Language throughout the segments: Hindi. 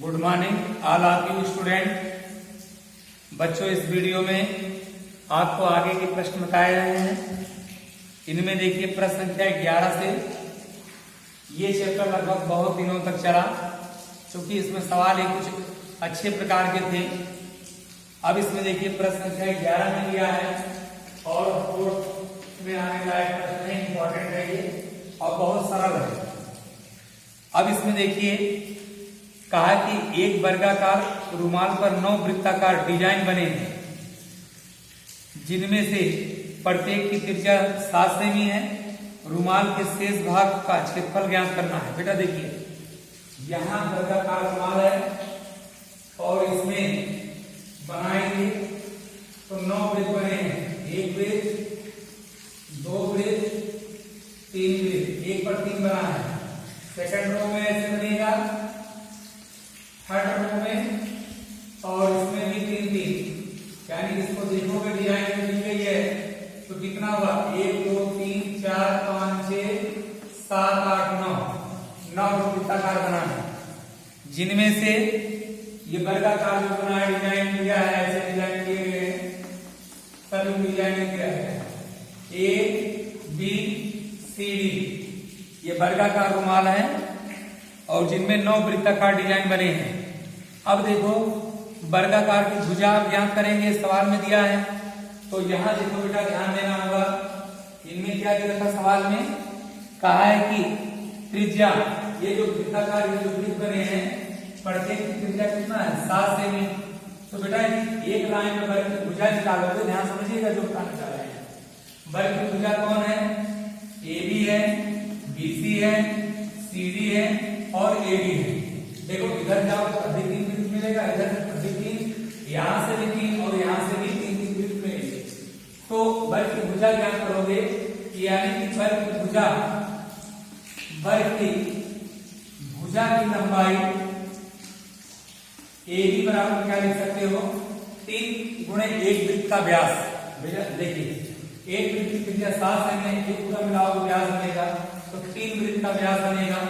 Good morning all of you student. बच्चों, इस वीडियो में आपको आगे के प्रश्न बताए रहे हैं। इनमें देखिए प्रश्न संख्या 11 से ये चैप्टर लगभग बहुत दिनों तक चला, क्योंकि इसमें सवाल ही कुछ अच्छे प्रकार के थे। अब इसमें देखिए प्रश्न संख्या 11 में लिया है और फोर्थ में आने लायक प्रश्न है, इंपॉर्टेंट है ये और बहुत सरल है। अब इसमें देखिए कहा कि एक वर्गाकार रुमाल पर 9 वृत्ताकार डिजाइन बने हैं, जिनमें से प्रत्येक की त्रिज्या 7 सेमी है। रुमाल के शेष भाग का क्षेत्रफल ज्ञात करना है। बेटा देखिए यहाँ वर्गाकार रुमाल है और इसमें बनाएंगे तो 9 वृत्त बने हैं। 1 वृत्त, 2 वृत्त, 3 वृत्त, 1 पर 3 बना है। सेकंड रो में ऐसे बनेगा, थर्ड रो में और इसमें भी 3-3, यानी इसको देखोगे डिजाइन में दी गई है तो कितना हुआ 1 2 3 4 5 6 7 8 9 वृत्ताकार बनाना है, जिनमें से ये वर्गाकार जो बना है डिजाइन किया है, ऐसे डिजाइन किए गए सभी डिजाइन किया है A B C D। ये वर्गाकार रुमाल है और जिनमें 9 वृत्ताकार डिजाइन बने हैं। अब देखो वर्गाकार की भुजा ज्ञात करेंगे, सवाल में दिया है। तो यहाँ देखो बेटा ध्यान देना होगा, इनमें क्या दिया था सवाल में, कहा है कि त्रिज्या, ये जो वृत्ताकार ये जो वृत्त बने हैं प्रत्येक की त्रिज्या कितना है 7 सेमी। तो बेटा एक लाइन में वर्ग की भुजा निकालोगे, ध्यान समझिएगा जो बताना चाह रहे हैं। वर्ग की भुजा कौन है, AB है, BC है, CD है और AD है। देखो इधर जाओ तो अधिक 3 वृत्त मिलेगा, इधर अधिक 3, यहाँ से भी 3 और यहाँ से भी 3 वृत्त मिलेंगे। तो वर्ग की भुजा ज्ञात करोगे, यानी कि वर्ग की भुजा की लंबाई AB बराबर क्या लिख सकते हो 3 गुणे 1 वृत्त का व्यास। देखिए एक वृत्त की त्रिज्या 7 सेमी, एक पूरा मिलाओगे व्यास बनेगा तो 3 वृत्त का व्यास बनेगा।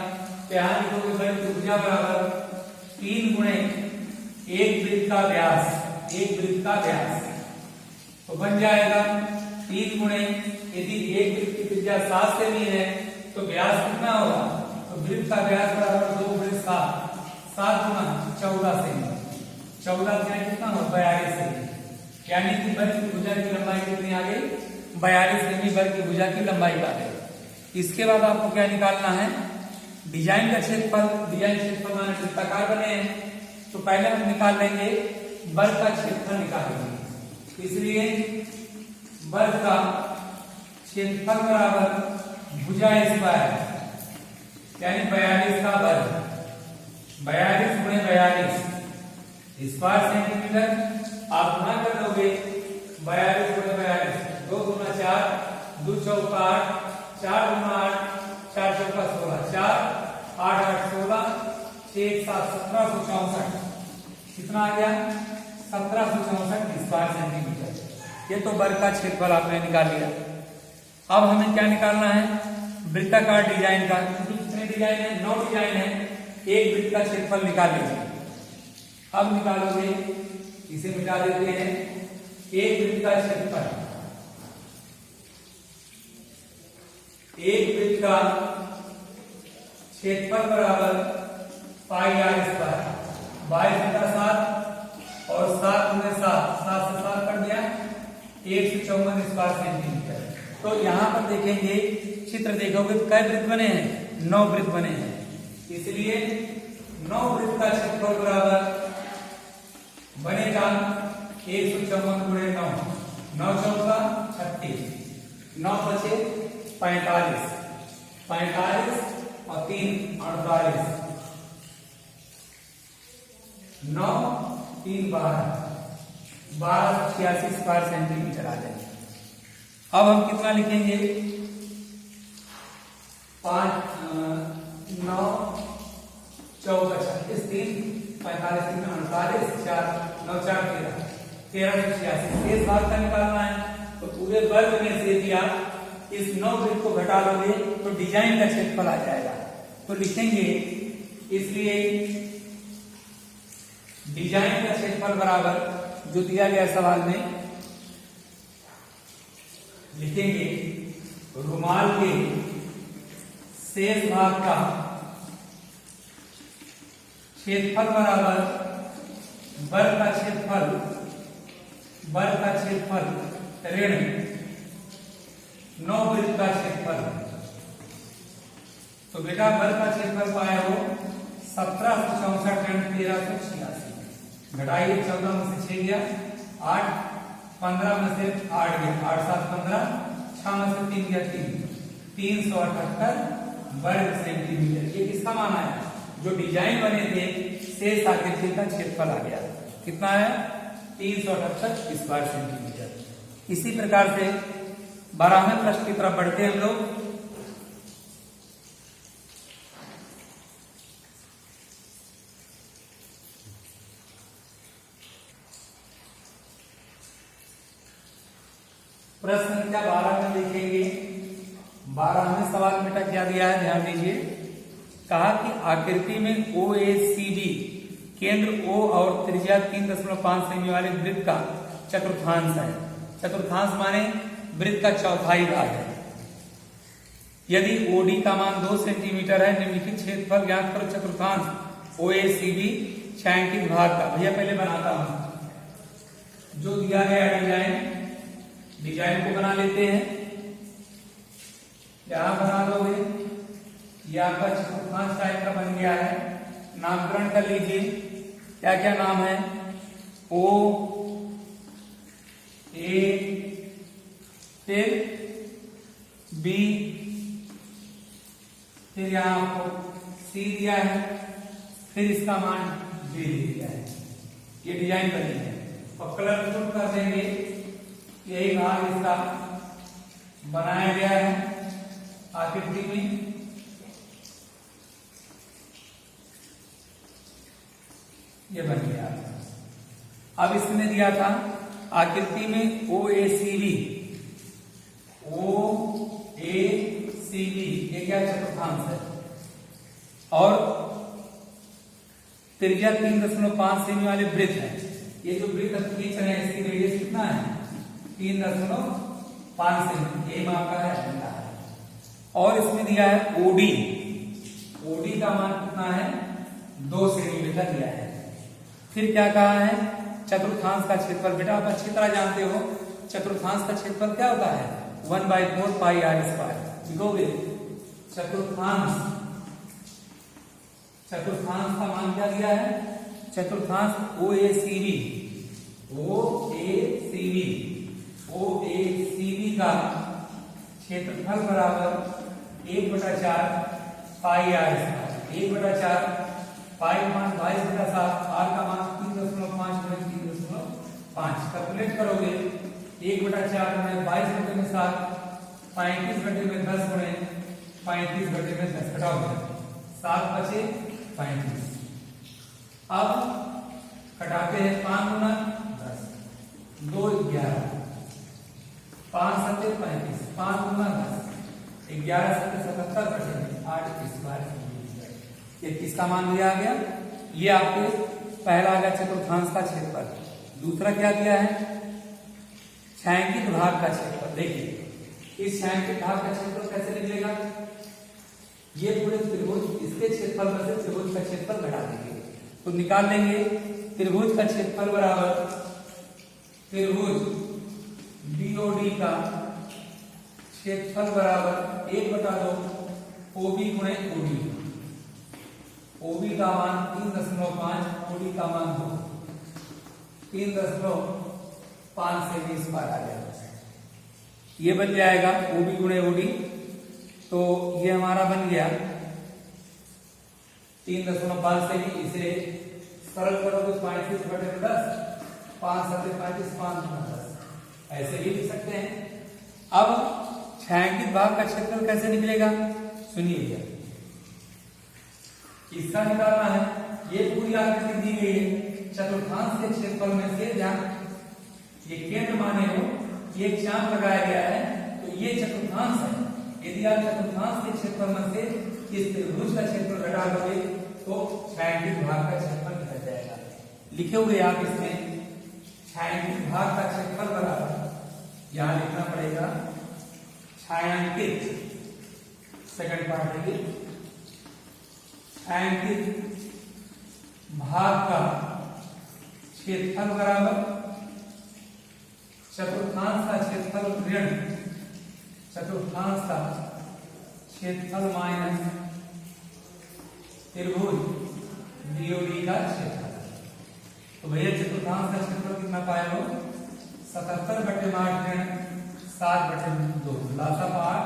तो यहाँ लिखोगे वर्ग की भुजा बराबर 3 गुणे 1 वृत्त का व्यास, 1 वृत्त का व्यास। तो बन जाएगा 3 गुणे, यदि एक वृत्त की त्रिज्या 7 सेमी है तो व्यास कितना होगा, तो वृत्त का व्यास बराबर 2 गुणे 7, 7 गुना 14 सेमी, 14 गुना कितना हो 42 सेमी। यानी कि वर्ग की भुजा की लंबाई कितनी आ गई 42 सेमी वर्ग की भुजा की लंबाई आ गई। इसके बाद आपको क्या निकालना है, डिजाइन का क्षेत्रफल। डिजाइन क्षेत्रफल माने वृत्ताकार बने हैं, तो पहले हम निकाल लेंगे वर्ग का क्षेत्रफल निकालेंगे। इसलिए वर्ग का क्षेत्रफल बराबर भुजा स्क्वायर, यानी 42 का वर्ग, 42 गुणे 42 स्क्वायर सेंटीमीटर। आप गुना कर दोगे 42 गुणे 42, 2 गुना 4, 2 चौका 8, 4 गुना 8, 4 चौका 16, 4 8 8 16, 6 7 1764। कितना आ गया 1764 स्क्वायर सेंटीमीटर। ये तो वर्ग का क्षेत्रफल आपने निकाल लिया। अब हमें क्या निकालना है, वृत्ताकार डिजाइन का। कितने डिजाइन है, 9 डिजाइन है, एक वृत्त का क्षेत्रफल निकाल लीजिए। अब निकालोगे, इसे मिटा देते हैं, एक वृत्त का क्षेत्रफल, एक वृत्त का क्षेत्रफल बराबर पाई r स्क्वायर, 22 बटा 7 और 7 गुणे 7, 7 से 7 कट गया, 154 स्क्वायर सेंटीमीटर। तो यहाँ पर देखेंगे चित्र देखोगे तो कै वृत्त बने हैं, 9 वृत्त बने हैं। इसलिए 9 वृत्त का क्षेत्रफल बराबर बनेगा 154 गुणे 9, 9 चौका 36, 9 बचे 45, 45 और 3 48, 9 3 12, 1286 स्क्वायर सेंटीमीटर आ जाएगा। अब हम कितना लिखेंगे 5 9 14 36 3 45 3 48 4 9 4 13 1386 शेष भाग का निकालना है। तो पूरे वर्ग में से दिया इस 9 वृत्त को घटा लोगे तो डिजाइन का क्षेत्रफल आ जाएगा। तो लिखेंगे, इसलिए डिजाइन का क्षेत्रफल बराबर जो दिया गया सवाल में लिखेंगे रुमाल के शेष भाग का क्षेत्रफल बराबर वर्ग का क्षेत्रफल ऋण 9 वृत्त का क्षेत्रफल। तो बेटा वर्ग का क्षेत्रफल पाया हो 1764 ऋण 1386, घटाइए 14 में से 6 गया 8, 15 में से 8 गया 8 7 15, 6 में से 3 गया 378 वर्ग सेंटीमीटर। ये किसका मान आया? जो डिजाइन बने थे शेष आकृति का क्षेत्रफल आ गया। कितना है? 378 स्क्वायर सेंटीमीटर। इसी प्रकार से 12वें प्रश्न की तरफ बढ़ते हैं हम लोग। प्रश्न संख्या 12 में देखेंगे। 12वें सवाल में क्या दिया है, ध्यान दीजिए। कहा कि आकृति में OACD केंद्र O और त्रिज्या 3.5 सेमी वाले वृत्त का चतुर्थांश है। चतुर्थांश माने वृत्त का चौथाई भाग है। यदि OD का मान 2 सेंटीमीटर है, निम्नलिखित क्षेत्रफल ज्ञात करो चतुर्थांश OACD छायांकित भाग का। भैया पहले बनाता हूं जो दिया गया डिजाइन को बना लेते हैं। यहां बना दोगे, यह आपका चतुर्थांश टाइप का बन गया है। नामकरण कर लीजिए, क्या क्या नाम है? O A फिर B फिर यहां आपको C दिया है, फिर इसका मान D दिया है। ये डिजाइन बनी है और कलर कोड कर देंगे। यही भाग इसका बनाया गया है आकृति में। ये बन गया। अब इसने दिया था आकृति में OACD ये क्या चतुर्थांश है और त्रिज्या 3.5 सेमी वाले वृत्त है। ये जो वृत्त खींच रहे हैं इसकी रेडियस कितना है? 3.5 सेमी। ये माप का है। और इसमें दिया है OD का मान कितना है? 2 सेंटीमीटर दिया है। फिर क्या कहा है? चतुर्थांश का क्षेत्रफल। बेटा आप अच्छी तरह जानते हो चतुर्थांश का क्षेत्रफल क्या होता है? 1/4 पाई r स्क्वायर। लिखोगे चतुर्थांश का मान क्या दिया है? चतुर्थांश OACD का क्षेत्रफल बराबर 1/4 पाई r स्क्वायर। 1/4 पाई का मान 22/7, r का मान 3.5 गुणे 3.5। कैलकुलेट करोगे 1/4 में 22/7, 35/10 गुणे 35/10 घटाओगे 7 बचे 35। अब घटाते हैं 5 गुना 10, 2 11, 5 7 35, 5 गुना 10, 11 7 77 बचे 8 स्क्वायर। ये किसका मान दिया गया? ये आपके पहला आ गया चतुर्थांश का क्षेत्रफल। दूसरा क्या दिया है? छायांकित भाग का क्षेत्रफल। देखिए इस छायांकित भाग का क्षेत्रफल कैसे निकलेगा? ये पूरे त्रिभुज इसके क्षेत्रफल में से त्रिभुज का क्षेत्रफल घटा देंगे तो निकाल लेंगे। त्रिभुज का क्षेत्रफल बराबर त्रिभुज BOD का क्षेत्रफल बराबर 1/2 OB गुणे OD। OB का मान 3.5, OD का मान 2, 3.5 सेमी स्क्वायर आ जाएगा। ये बन जाएगा OB गुणे OD। तो ये हमारा बन गया 3.5 सेमी। इसे सरल करोगे 35/10, 5 7 35, 5 10, ऐसे भी लिख सकते हैं। अब छायांकित भाग का क्षेत्रफल कैसे निकलेगा? सुनिए, इसका निकालना है। ये पूरी आकृति दी गई है। चतुर्थांश के क्षेत्रफल में से जहां ये केंद्र माने हो ये चाप लगाया गया है तो ये चतुर्थांश है। यदि आप चतुर्थांश के क्षेत्रफल में से इस त्रिभुज का क्षेत्रफल घटा दोगे तो छायांकित भाग का क्षेत्रफल निकल जाएगा। लिखे हुए आप इसमें छायांकित भाग का क्षेत्रफल बराबर, यहां लिखना पड़ेगा छायांकित, सेकंड पार्ट है, छायांकित भाग का क्षेत्रफल बराबर चतुर्थांश का क्षेत्रफल ऋण चतुर्थांश का क्षेत्रफल माइनस त्रिभुज BOD का क्षेत्रफल। तो भैया चतुर्थांश का क्षेत्रफल कितना पाए हो? 77/8 ऋण 7/2, लासा पाठ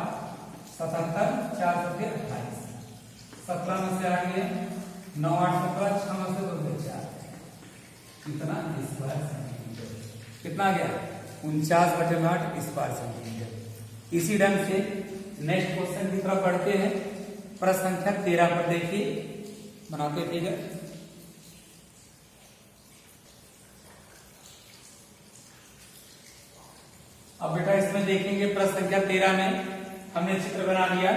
77 4 से 28, 17 में से आ गया 9 8 17, 6 में से 2 से 4, कितना स्क्वायर सेंटीमीटर, कितना गया 49/8 स्क्वायर सेंटीमीटर। इसी ढंग से नेक्स्ट क्वेश्चन की तरफ बढ़ते हैं। प्रश्न संख्या 13 पर देखिए, बनाते फिगर। अब बेटा इसमें देखेंगे प्रश्न संख्या 13 में हमने चित्र बना लिया,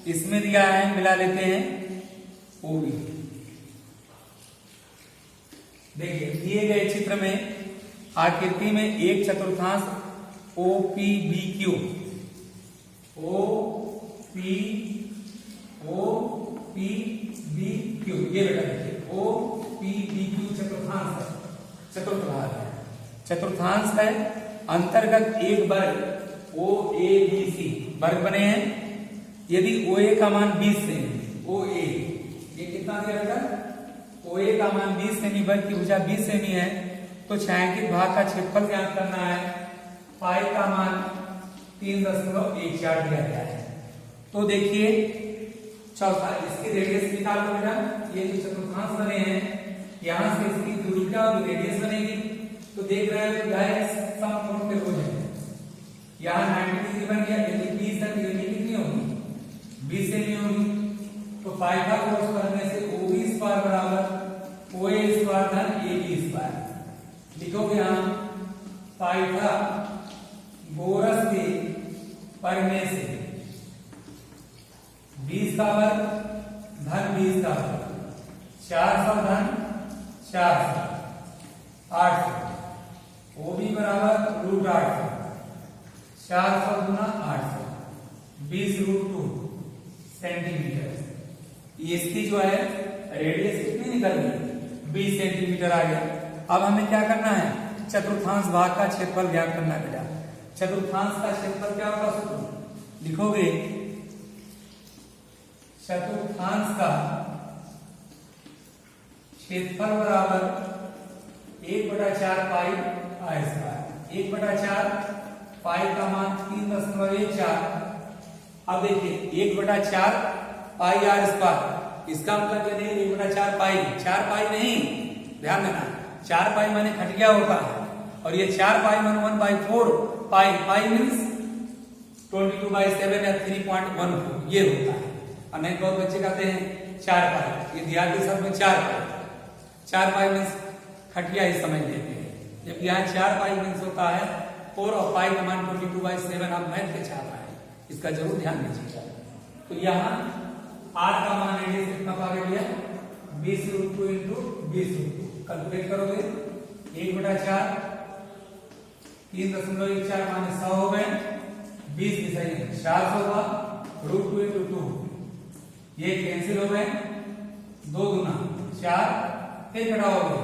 इसमें दिया है, मिला लेते हैं OB। देखिए दिए गए चित्र में आकृति में एक चतुर्थांश OPBQ ये बेटा देखिए OPBQ चतुर्थ भाग है, चतुर्थांश है। अंतर्गत एक वर्ग OABC वर्ग बने हैं। यदि OA का मान 20 सेमी, OA ये कितना दिया बेटा? OA का मान 20 सेमी, वर्ग की भुजा 20 सेमी है, तो छायांकित भाग का क्षेत्रफल ज्ञात करना है। पाई का मान 3.14 दिया गया है। तो देखिए चौथा, इसकी रेडियस निकाल लो बेटा। ये जो चतुर्थांश बने हैं, यहां से इसकी दूरी का रेडियस बनेगी। तो देख रहे हो समकोण त्रिभुज है, यहाँ 90 डिग्री बन गया। यदि 20 है तो ये कितनी होगी? 20 सेमी होगी। तो पाइथागोरस करने से OB स्क्वायर बराबर OA स्क्वायर धन AB स्क्वायर लिखोगे हम। पाइथागोरस के पढ़ने से 20 का वर्ग धन 20 का वर्ग 400 धन 400 800, OB बराबर √800, 400 गुना 800 20√2 सेंटीमीटर। इसकी जो है रेडियस कितनी निकल गई? 20 सेंटीमीटर आ गया। अब हमें क्या करना है? चतुर्थांश भाग का क्षेत्रफल ज्ञात करना बेटा। चतुर्थांश का क्षेत्रफल क्या होगा? सूत्र लिखोगे चतुर्थांश का क्षेत्रफल बराबर 1/4 पाई आर स्क्वायर। 1/4 पाई का मान 3.14। अब देखिए 1/4 पाई आर स्क्वायर, इसका मतलब यदि 1/4 पाई 4 पाई नहीं, ध्यान देना 4 पाई माने खटिया होता है, और ये 4 पाई माने 1/4 पाई। पाई मीन्स 22/7 या 3.14 ये होता है। और नहीं बहुत बच्चे कहते हैं 4 पाई, ये ध्यान के सब में 4 पाई। 4 पाई मीन्स खटिया ही समझ लेते हैं, जबकि यहाँ 4 पाई मीन्स होता है 4 और पाई का मान 22/7। आप मैथ के 4 पाई, इसका जरूर ध्यान दीजिएगा। तो यहाँ R का मान रेडियस कितना पा गया? 20√2 इंटू 20√2 कैलकुलेट करोगे 1/4 3.14 माने 100 हो गए, 20 भी सही है 400 का √2 इंटू 2, ये कैंसिल हो गए, 2 दूना 4, फिर घटाओगे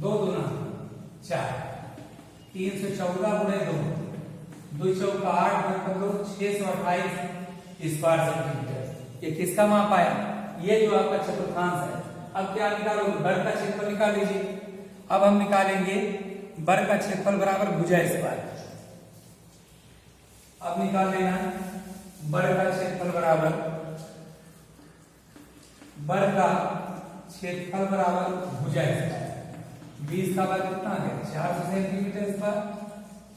2 दूना 4, 314 गुणे 2, 2 चौका 8 गुणे 628 स्क्वायर सेंटीमीटर। ये किसका माप आया? ये जो आपका चतुर्थांश है। अब क्या निकालोगे? वर्ग का क्षेत्रफल निकाल लीजिए। अब हम निकालेंगे वर्ग का क्षेत्रफल बराबर भुजा स्क्वायर। अब निकाल लेना वर्ग का क्षेत्रफल बराबर, वर्ग का क्षेत्रफल बराबर भुजा स्क्वायर। 20 का वर्ग कितना है? 400 सेंटीमीटर स्क्वायर।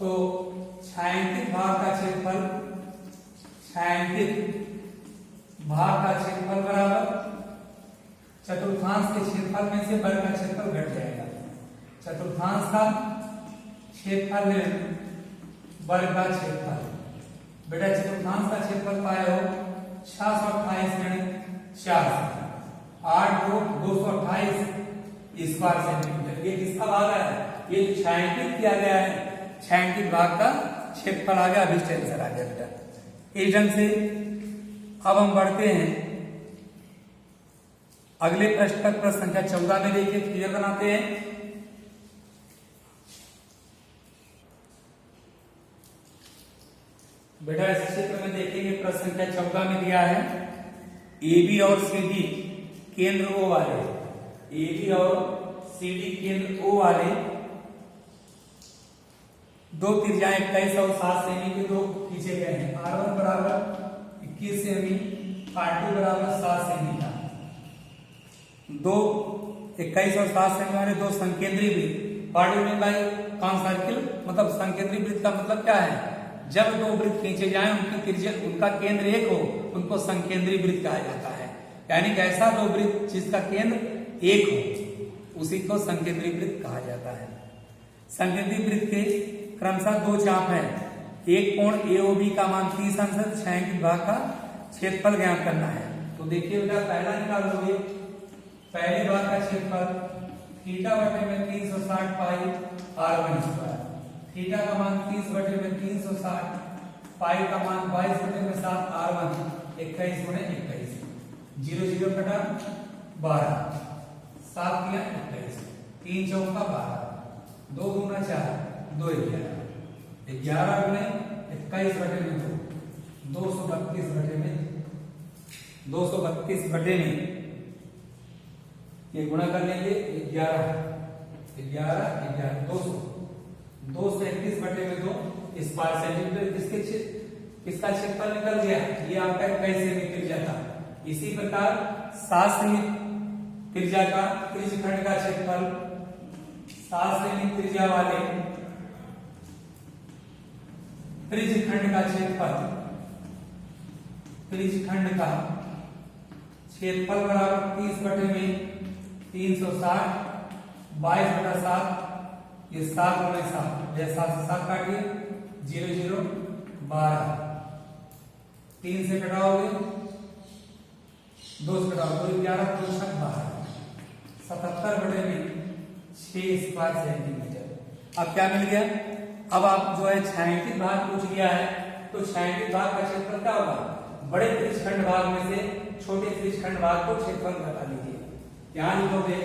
तो छायांकित भाग का क्षेत्रफल, छायांकित भाग का क्षेत्रफल बराबर चतुर्थांश के क्षेत्रफल में से वर्ग का क्षेत्रफल घट जाएगा। चतुर्थांश का क्षेत्रफल वर्ग का क्षेत्रफल। बेटा चतुर्थांश का क्षेत्रफल पाए हो 628 गुणे 400, 8 2 228 स्क्वायर सेंटीमीटर। ये किसका भाग है? ये छायांकित किया गया है, छायांकित भाग का क्षेत्रफल आ गया, अभिष्ट आंसर आ गया बेटा। इस ढंग से अब हम बढ़ते हैं अगले प्रश्न पर। प्रश्न संख्या 14 में देखिए, फिगर बनाते हैं। बेटा इस चित्र में देखेंगे, प्रश्न संख्या 14 में दिया है AB और CD केंद्र O वाले, AB और CD केंद्र O वाले दो त्रिज्याएं 21 और 7 सेमी के दो खींचे गए हैं। R1 बराबर 21 सेमी, R2 बराबर 7 सेमी का दो 21 और 7 सेमी वाले दो संकेंद्री वृत्त। व्हाट डू मीन बाय कॉन्सर्किल, मतलब संकेंद्री वृत्त का मतलब क्या है? जब दो वृत्त खींचे जाएं उनकी त्रिज्या, उनका केंद्र एक हो, उनको संकेंद्री वृत्त कहा जाता है। यानी कि ऐसा दो वृत्त जिसका केंद्र एक हो, उसी को संकेंद्री वृत्त कहा जाता है। संकेंद्री वृत्त के क्रमशः दो चाप है। एक कोण AOB का मान 30 अंश है, छायांकित भाग का क्षेत्रफल ज्ञात करना है। तो देखिए बेटा, पहला निकालोगे, पहले भाग का क्षेत्रफल थीटा बटे में 360 पाई R1 स्क्वायर, थीटा का मान 30 बटे में 360, पाई का मान 22 बटे में 7 R1, 21 गुणे 21, 0 0 कटा 12, 7 किया 21, 3 चौका 12, 2 दूना 4, 2 11, 11 गुणे 21 बटे में 2, 232 बटे में 232 बटे में ये गुणा कर लेंगे 11 11 11 200, 231 बटे में 2 स्क्वायर सेंटीमीटर। किसका क्षेत्रफल निकल गया? ये आपका 21 सेमी त्रिज्या था। इसी प्रकार 7 सेमी त्रिज्या का त्रिज्यखंड का क्षेत्रफल, 7 सेमी त्रिज्या वाले त्रिज्यखंड का क्षेत्रफल, त्रिज्यखंड का क्षेत्रफल बराबर 30 बटे में 360, 22 बटा 7, ये 7 गुणे 7, यह 7 से 7 काटिए, 0 0 12, 3 से कटाओगे, 2 से कटाओ 2 11 2 6 12, 77 बटे में 6 स्क्वायर सेंटीमीटर। अब क्या मिल गया? अब आप जो है छायांकित भाग पूछ लिया है, तो छायांकित भाग का क्षेत्रफल क्या होगा? बड़े त्रिज्यखंड भाग में से छोटे त्रिज्यखंड भाग को क्षेत्रफल बता लीजिए। यहां लिखोगे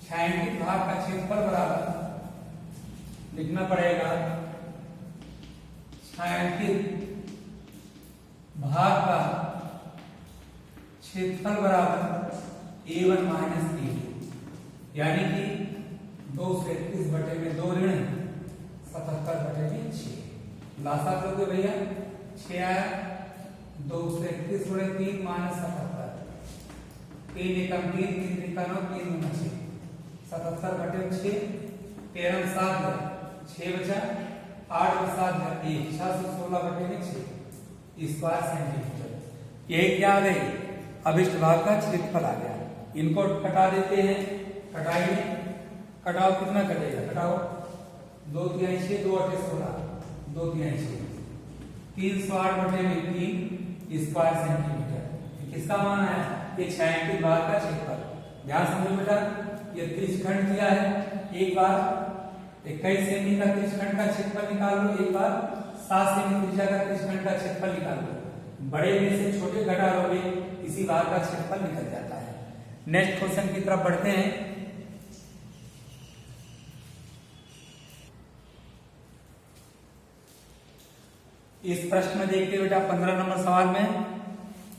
छायांकित भाग का क्षेत्रफल बराबर, लिखना पड़ेगा छायांकित भाग का क्षेत्रफल बराबर A1 माइनस A2, यानी कि 231 बटे में 2 ऋण 77 बटे में 6। लासा करोगे भैया, 6 आया, 231 गुणे 3 माइनस 77, 3 एकम 3 3 त्रिका 9 3 गुना 6, 77 बटे 6, 13 7 6 बचा, 8 और 7 1, 616 बटे में 6 स्क्वायर सेंटीमीटर। यही क्या आ गई? अभिष्ट भाग का क्षेत्रफल आ गया। इनको कटा देते हैं, कटाइए, कटाओ, कितना कटेगा? कटाओ, 2 3 6, 2 8 16, 2 3 6, 308 बटे में 3 स्क्वायर सेंटीमीटर। किसका मान है? ये छायांकित भाग का क्षेत्रफल। ध्यान समझो बेटा, ये त्रिज्यखंड दिया है, एक बार 21 सेमी का त्रिज्यखंड का क्षेत्रफल निकाल लो, एक बार 7 सेमी त्रिज्या का त्रिज्यखंड का क्षेत्रफल निकाल लो। बड़े में से छोटे घटा लोगे, इसी भाग का क्षेत्रफल निकल जाता है। नेक्स्ट क्वेश्चन की तरफ बढ़ते हैं। इस प्रश्न में देखते बेटा 15 नंबर सवाल में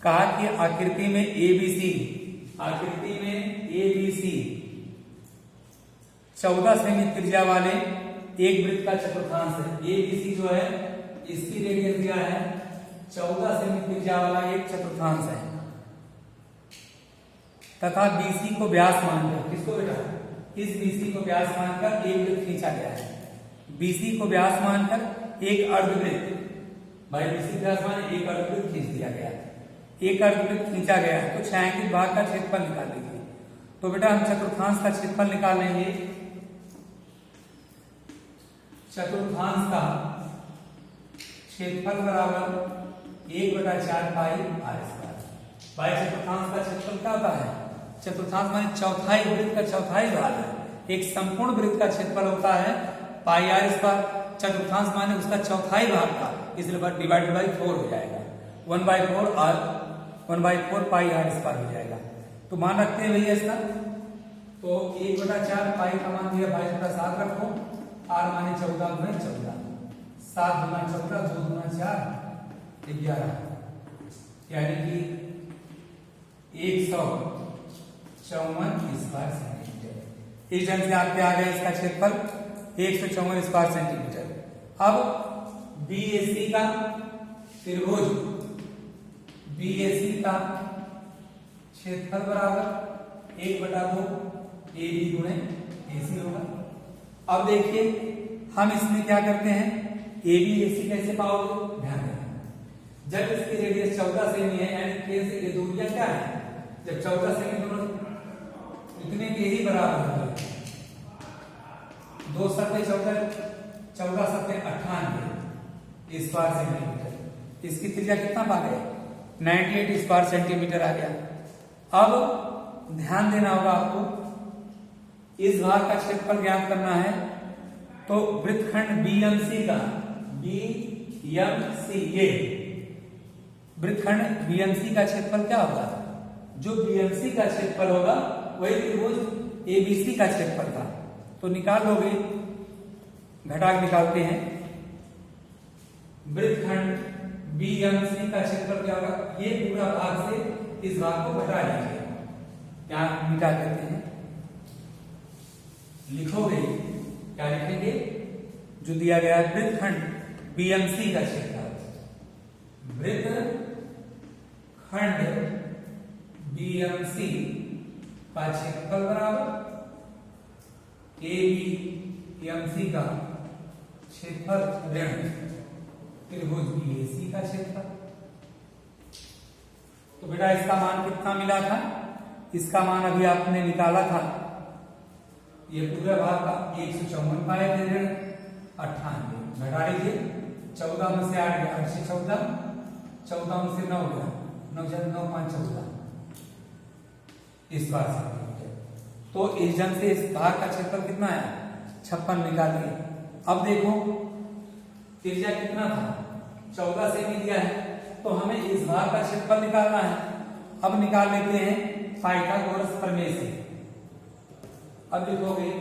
कहा कि आकृति में ABC, आकृति में ABC 14 सेमी त्रिज्या वाले एक वृत्त का चतुर्थांश है। ABC जो है इसकी रेडियस दिया है 14 सेमी त्रिज्या वाला एक चतुर्थांश है, तथा BC को व्यास मानकर, किसको बेटा? इस BC को व्यास मानकर एक वृत्त खींचा गया है। BC को व्यास मानकर एक अर्धवृत्त, भाई BC व्यास मान एक अर्धवृत्त खींच दिया गया है, एक अर्धवृत्त खींचा गया है। तो छायांकित भाग का क्षेत्रफल निकाल लीजिए। तो बेटा हम चतुर्थांश का क्षेत्रफल निकाल लेंगे। चतुर्थांश का क्षेत्रफल बराबर 1/4 पाई R स्क्वायर। भाई चतुर्थांश का क्षेत्रफल क्या होता है? चतुर्थांश माने चौथाई वृत्त का चौथाई भाग है। एक संपूर्ण वृत्त का क्षेत्रफल होता है पाई आर स्क्वायर, चतुर्थांश माने उसका चौथाई भाग का, इसलिए डिवाइडेड बाई 4 हो जाएगा। 1/4 पाई आर स्क्वायर हो जाएगा। तो मान रखते हैं भैया इसका, तो 1/4 पाई का मान दिया 22/7 रखो, आर माने 14 गुना 14, 7 गुना 14, 2 गुना 4 11, यानी कि 154 स्क्वायर सेंटीमीटर। इस ढंग से आपके आ गया इसका क्षेत्रफल 154 स्क्वायर सेंटीमीटर। अब बीएसी का त्रिभुज बीएसी का क्षेत्रफल बराबर 1/2 AB गुणे AC होगा। अब देखिए हम इसमें क्या करते हैं, AB AC कैसे पाओगे, ध्यान देना। जब इसकी रेडियस 14 सेमी है यानी K से ये दूरियां क्या है, जब 14 सेमी दोनों इतने के ही बराबर होंगे, 2 सत्ते 14, 14 सत्ते 98 स्क्वायर सेंटीमीटर। इसकी त्रिज्या कितना पा गए, 98 स्क्वायर सेंटीमीटर आ गया। अब ध्यान देना होगा आपको, इस भाग का क्षेत्रफल ज्ञात करना है, तो वृत्तखंड बीएमसी का बीएमसी ये वृत्तखंड बीएमसी का क्षेत्रफल क्या होगा, जो बीएमसी का क्षेत्रफल होगा वही त्रिभुज एबीसी का क्षेत्रफल था। तो निकाल लोगे, घटा के निकालते हैं, वृत्तखंड बीएमसी का क्षेत्रफल क्या होगा, ये पूरा भाग से इस भाग को घटा लीजिए। क्या मिटा करते हैं, लिखोगे क्या लिखेंगे, जो दिया गया है वृत्तखंड बीएमसी का क्षेत्रफल, वृत्तखंड बीएमसी का क्षेत्रफल बराबर एबीएमसी का क्षेत्रफल ऋण त्रिभुज बीएसी का क्षेत्रफल। तो बेटा इसका मान कितना मिला था, इसका मान अभी आपने निकाला था, ये पूरा भाग का 154 पाए थे ऋण 98, घटा लीजिए, 14 में से 8 गया, 8 से 14, 14 में से 9 गया, 9 से 9 5 14 स्क्वायर सेंटीमीटर। तो इस ढंग से इस भाग का क्षेत्रफल कितना है, 56 निकालिए। अब देखो त्रिज्या कितना था, 14 सेमी दिया है, तो हमें इस भाग का क्षेत्रफल निकालना है। अब निकाल लेते हैं पाइथागोरस प्रमेय से। अब लिखोगे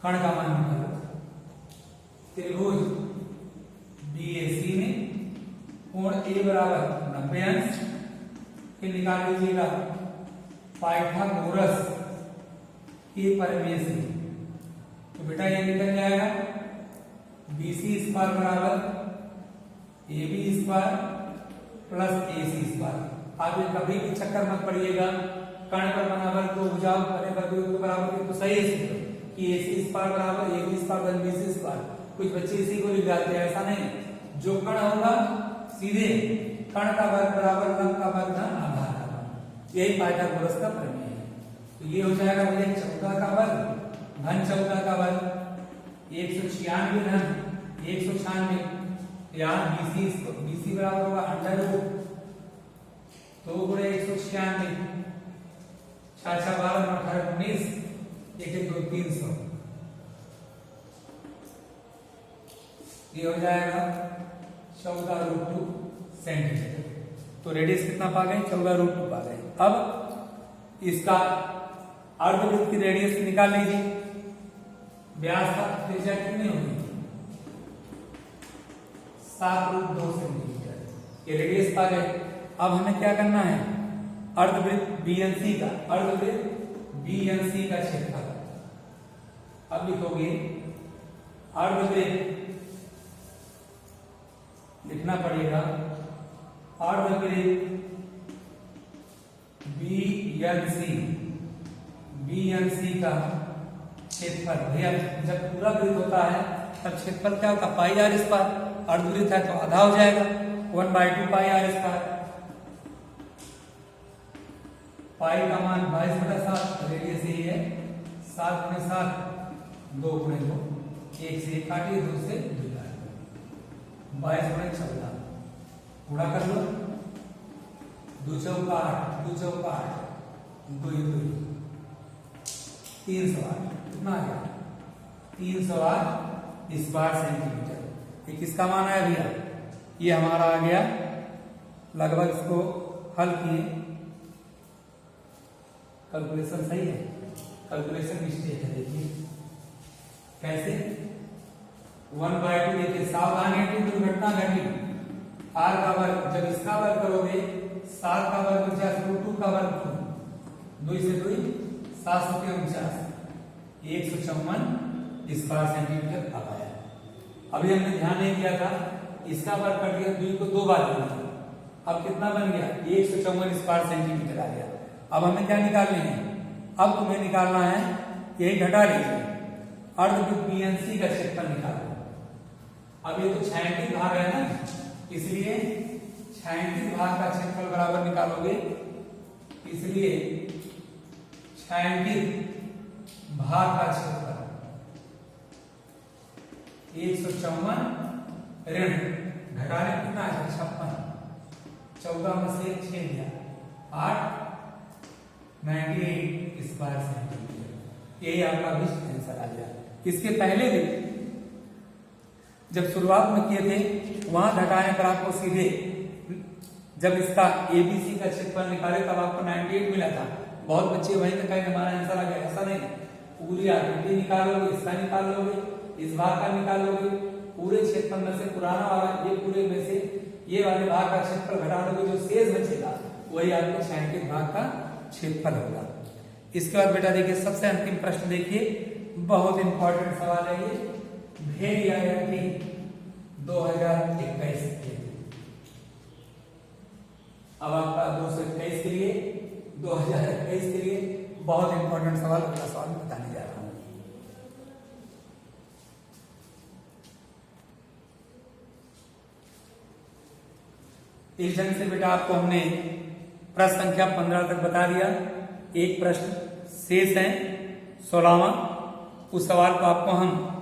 कर्ण का मान निकालो, त्रिभुज बीएसी में कोण ए बराबर 90 अंश, फिर निकाल लीजिएगा पाइथागोरस के प्रमेय से। तो बेटा ये निकल जाएगा BC स्क्वायर बराबर AB square plus AC square. आप ये कभी भी चक्कर मत पड़िएगा, कर्ण पर बराबर दो भुजाओं परे पर दो बराबर तो सही है कि AC स्क्वायर बराबर AB स्क्वायर BC स्क्वायर। कुछ बच्चे इसी को लिख जाते हैं, ऐसा नहीं, जो कर्ण होगा सीधे कर्ण का वर्ग बराबर लंब का वर्ग धन आधार का वर्ग, यही पाइथागोरस का प्रमेय है। तो ये हो जाएगा भैया 14 का वर्ग धन 14 का वर्ग 196 धन 196, यहाँ BC बराबर होगा अंडर रूट 2 गुणे 196, 6 6 12 18 19, 1 1 2 300, ये हो जाएगा 14√2 सेंटीमीटर। तो रेडियस कितना पा गए, 14√2 पा गए। अब इसका अर्धवृत्त की रेडियस निकाल लीजिए, व्यास का त्रिज्या कितनी होगी, 7√2 सेंटीमीटर, ये रेडियस पा गए। अब हमें क्या करना है, अर्धवृत्त बीएनसी का, अर्धवृत्त बीएनसी का क्षेत्रफल। अब लिखोगे अर्धवृत्त, लिखना पड़ेगा अर्धवृत्त बीएनसी का क्षेत्रफल। भैया जब पूरा वृत्त होता है तब क्षेत्रफल क्या होगा, पाई आर स्क्वायर, अर्धवृत्त है तो आधा हो जाएगा 1/2 पाई आर स्क्वायर। पाई का मान 22/7, रेडियस यही है 7 गुणे 7, 2 गुणे 2, 1 से 1 काटिए, 2 से 2 काटिए, 22 गुणे 14, पूरा कर लो, 2 चौका 8, 2 चौका 8, 308 कितना आ गया 308 स्क्वायर सेंटीमीटर। ये किसका मान आया भैया, ये हमारा आ गया लगभग, इसको हल किए, कैलकुलेशन सही है, कैलकुलेशन मिस्टेक है। देखिए कैसे 1/2 देखिए सावधान है, दुर्घटना घटी, r का वर्ग जब इसका वर्ग करोगे 7 का वर्ग 49 2 का वर्ग 2 से 2 749 154 स्क्वायर सेंटीमीटर आ गया। अभी हमने ध्यान नहीं दिया था, इसका वर्ग कर दिया, 2 को 2 बार कर दिया, अब कितना बन गया 154 स्क्वायर सेंटीमीटर आ गया। अब हमें क्या निकालने हैं, अब तुम्हें निकालना है, यही घटा लीजिए, अर्धवृत्त बीएनसी का क्षेत्रफल निकालो। अब ये तो छायांकित भाग है ना, इसलिए छायांकित भाग का क्षेत्रफल बराबर निकालोगे, इसलिए छायांकित भाग का क्षेत्रफल 154 ऋण घटाने कितना है 56, 14 में से 6 दिया 8 98 स्क्वायर सेंटीमीटर। यही आपका भी आंसर आ गया। इसके पहले भी जब शुरुआत में किए थे, वहां घटाने पर आपको सीधे जब इसका एबीसी का क्षेत्रफल निकाले तब आपको 98 मिला था। बहुत बच्चे वहीं तक कहेंगे हमारा आंसर आ गया, ऐसा नहीं, पूरी आकृति निकालोगे, इसका निकाल लोगे, इस भाग का निकाल लोगे, पूरे क्षेत्रफल में से पुराना वाला ये पूरे में से ये वाले भाग का क्षेत्रफल घटा दोगे, जो शेष बचेगा वही आपके छायांकित भाग का क्षेत्रफल होगा। इसके बाद बेटा देखिए सबसे अंतिम प्रश्न देखिए, बहुत इंपॉर्टेंट सवाल है ये, भेद आईआईटी 2021 के। अब आपका 221 के लिए 2021 के लिए बहुत इंपॉर्टेंट सवाल, अगला सवाल मैं बताने जा रहा हूं। इस ढंग से बेटा आपको हमने प्रश्न संख्या 15 तक बता दिया। एक प्रश्न शेष है 16वां, उस सवाल को आपको हम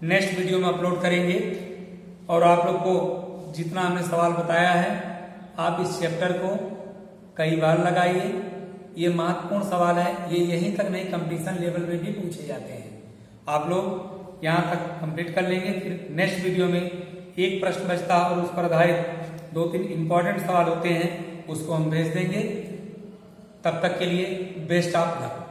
नेक्स्ट वीडियो में अपलोड करेंगे। और आप लोग को जितना हमने सवाल बताया है, आप इस चैप्टर को कई बार लगाइए, ये महत्वपूर्ण सवाल है, ये यहीं तक नहीं कंपटीशन लेवल में भी पूछे जाते हैं। आप लोग यहाँ तक कंप्लीट कर लेंगे, फिर नेक्स्ट वीडियो में एक प्रश्न बचता और उस पर आधारित 2-3 इंपॉर्टेंट सवाल होते हैं, उसको हम भेज देंगे। तब तक के लिए बेस्ट ऑफ लक।